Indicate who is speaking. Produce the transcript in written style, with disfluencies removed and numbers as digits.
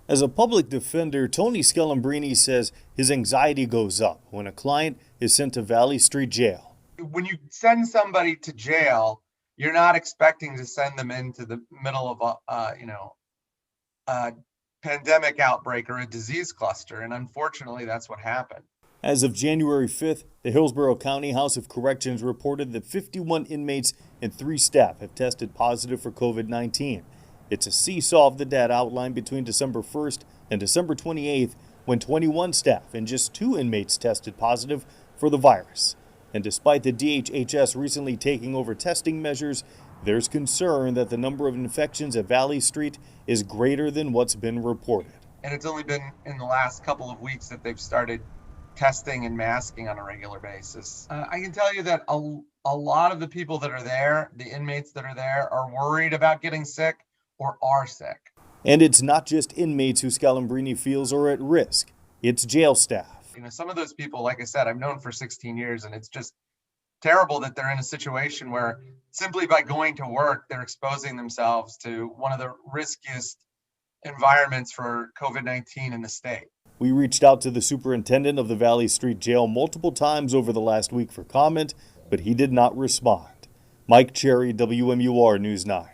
Speaker 1: As a public defender, Tony Scalambrini says his anxiety goes up when a client is sent to Valley Street Jail.
Speaker 2: When you send somebody to jail, you're not expecting to send them into the middle of a pandemic outbreak or a disease cluster. And unfortunately, that's what happened.
Speaker 1: As of January 5th, the Hillsborough County House of Corrections reported that 51 inmates and 3 staff have tested positive for COVID-19. It's a seesaw of the data outlined between December 1st and December 28th, when 21 staff and just 2 inmates tested positive for the virus. And despite the DHHS recently taking over testing measures, there's concern that the number of infections at Valley Street is greater than what's been reported.
Speaker 2: And it's only been in the last couple of weeks that they've started testing and masking on a regular basis. I can tell you that a lot of the people that are there, the inmates that are there, are worried about getting sick or are sick.
Speaker 1: And it's not just inmates who Scalambrini feels are at risk. It's jail staff.
Speaker 2: Some of those people, like I said, I've known for 16 years, and it's just terrible that they're in a situation where simply by going to work, they're exposing themselves to one of the riskiest environments for COVID-19 in the state.
Speaker 1: We reached out to the superintendent of the Valley Street Jail multiple times over the last week for comment, but he did not respond. Mike Cherry, WMUR News 9.